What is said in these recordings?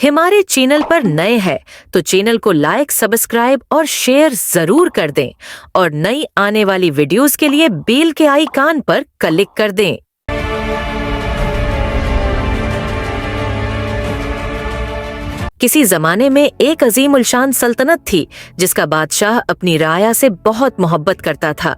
हमारे चैनल पर नए हैं तो चैनल को लाइक, सब्सक्राइब और शेयर जरूर कर दें और नई आने वाली वीडियोस के लिए बेल के आइकन पर क्लिक कर दें। किसी जमाने में एक अजीम उल शान सल्तनत थी जिसका बादशाह अपनी राया से बहुत मोहब्बत करता था।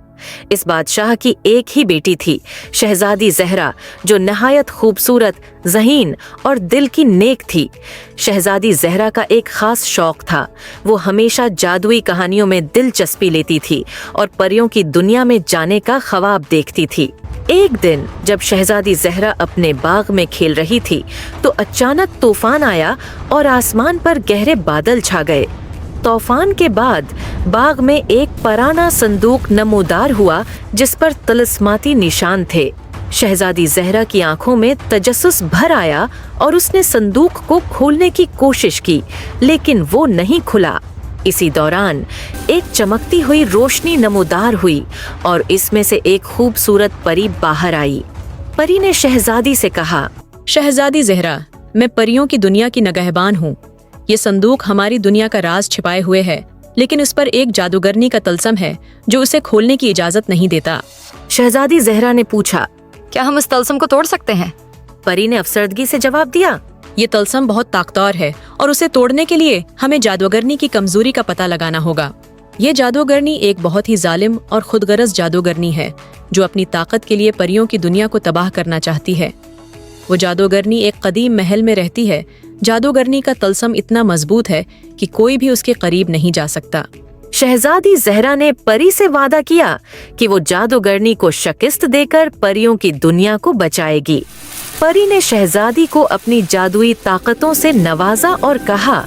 इस बादशाह की एक ही बेटी थी, शहजादी ज़हरा, जो नहायत खूबसूरत, ज़हीन और दिल की नेक थी। शहजादी ज़हरा का एक खास शौक था, वो हमेशा जादुई कहानियों में दिलचस्पी लेती थी और परियों की दुनिया में जाने का ख्वाब देखती थी। एक दिन जब शहजादी ज़हरा अपने बाग में खेल रही थी तो अचानक तूफान आया और आसमान पर गहरे बादल छा गए। तूफान के बाद बाग में एक पुराना संदूक नमूदार हुआ जिस पर तिलिस्माती निशान थे। शहजादी ज़हरा की आंखों में तजस्सुस भर आया और उसने संदूक को खोलने की कोशिश की, लेकिन वो नहीं खुला। इसी दौरान एक चमकती हुई रोशनी नमूदार हुई और इसमें से एक खूबसूरत परी बाहर आई। परी ने शहजादी से कहा, शहजादी ज़हरा, मैं परियों की दुनिया की नगहबान हूँ। ये संदूक हमारी दुनिया का राज छिपाए हुए है, लेकिन उस पर एक जादूगरनी का तलस्म है जो उसे खोलने की इजाजत नहीं देता। शहजादी ज़हरा ने पूछा, क्या हम इस तलस्म को तोड़ सकते हैं? परी ने अफसरदगी से जवाब दिया, ये तलस्म बहुत ताकतवर है और उसे तोड़ने के लिए हमें जादूगरनी की कमजोरी का पता लगाना होगा। ये जादूगरनी एक बहुत ही जालिम और खुदगर्ज जादूगरनी है जो अपनी ताकत के लिए परियों की दुनिया को तबाह करना चाहती है। वो जादूगरनी एक कदीम महल में रहती है। जादूगरनी का तलस्म इतना मजबूत है कि कोई भी उसके करीब नहीं जा सकता। शहजादी ज़हरा ने परी से वादा किया कि वो जादूगरनी को शिकस्त देकर परियों की दुनिया को बचाएगी। परी ने शहजादी को अपनी जादुई ताकतों से नवाजा और कहा,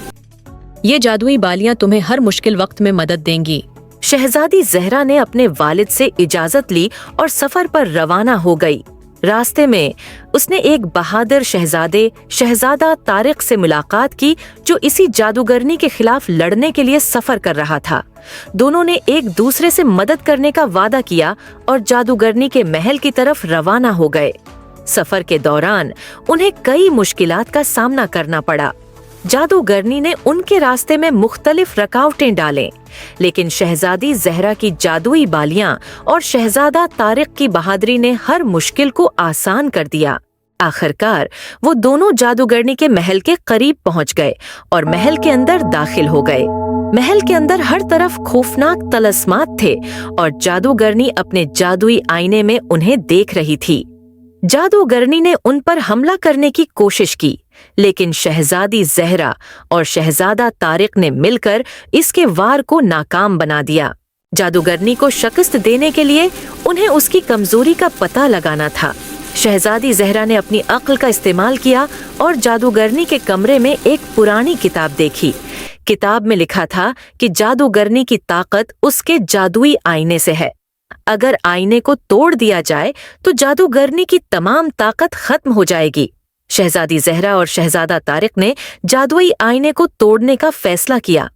ये जादुई बालियां तुम्हें हर मुश्किल वक्त में मदद देंगी। शहजादी ज़हरा ने अपने वालिद से इजाजत ली और सफर पर रवाना हो गई। रास्ते में उसने एक बहादुर शहजादा तारिक से मुलाकात की जो इसी जादूगरनी के खिलाफ लड़ने के लिए सफर कर रहा था। दोनों ने एक दूसरे से मदद करने का वादा किया और जादूगरनी के महल की तरफ रवाना हो गए। सफर के दौरान उन्हें कई मुश्किलात का सामना करना पड़ा। जादूगरनी ने उनके रास्ते में मुख्तलिफ रुकावटें डालें, लेकिन शहजादी ज़हरा की जादुई बालियां और शहजादा तारिक की बहादुरी ने हर मुश्किल को आसान कर दिया। आखिरकार वो दोनों जादूगरनी के महल के करीब पहुंच गए और महल के अंदर दाखिल हो गए। महल के अंदर हर तरफ खौफनाक तलस्मात थे और जादूगरनी अपने जादुई आईने में उन्हें देख रही थी। जादूगरनी ने उन पर हमला करने की कोशिश की, लेकिन शहजादी ज़हरा और शहजादा तारिक ने मिलकर इसके वार को नाकाम बना दिया। जादूगरनी को शिकस्त देने के लिए उन्हें उसकी कमजोरी का पता लगाना था। शहजादी ज़हरा ने अपनी अक्ल का इस्तेमाल किया और जादूगरनी के कमरे में एक पुरानी किताब देखी। किताब में लिखा था कि जादूगरनी की ताकत उसके जादुई आईने से है। अगर आईने को तोड़ दिया जाए तो जादूगरनी की तमाम ताकत खत्म हो जाएगी। शहजादी ज़हरा और शहजादा तारिक ने जादुई आईने को तोड़ने का फैसला किया।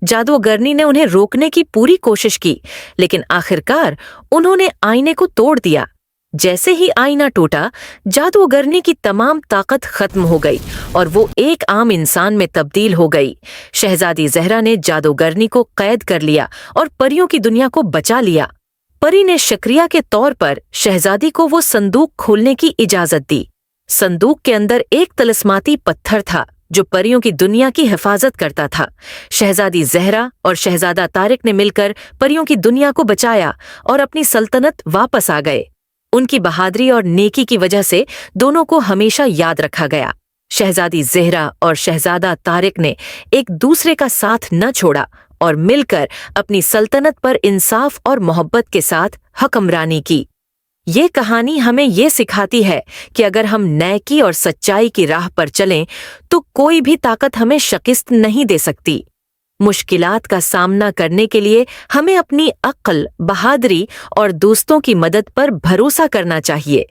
जादूगरनी ने उन्हें रोकने की पूरी कोशिश की, लेकिन आखिरकार उन्होंने आईने को तोड़ दिया। जैसे ही आईना टूटा, जादूगरनी की तमाम ताकत खत्म हो गई और वो एक आम इंसान में तब्दील हो गई। शहजादी ज़हरा ने जादूगरनी को कैद कर लिया और परियों की दुनिया को बचा लिया। परी ने शुक्रिया के तौर पर शहजादी को वो संदूक खोलने की इजाजत दी। संदूक के अंदर एक तिलिस्माती पत्थर था जो परियों की दुनिया की हिफाजत करता था। शहजादी ज़हरा और शहजादा तारिक ने मिलकर परियों की दुनिया को बचाया और अपनी सल्तनत वापस आ गए। उनकी बहादुरी और नेकी की वजह से दोनों को हमेशा याद रखा गया। शहजादी ज़हरा और शहजादा तारिक ने एक दूसरे का साथ न छोड़ा और मिलकर अपनी सल्तनत पर इंसाफ और मोहब्बत के साथ हुक्मरानी की। ये कहानी हमें ये सिखाती है कि अगर हम नेकी और सच्चाई की राह पर चलें तो कोई भी ताकत हमें शिकस्त नहीं दे सकती। मुश्किलात का सामना करने के लिए हमें अपनी अक्ल, बहादुरी और दोस्तों की मदद पर भरोसा करना चाहिए।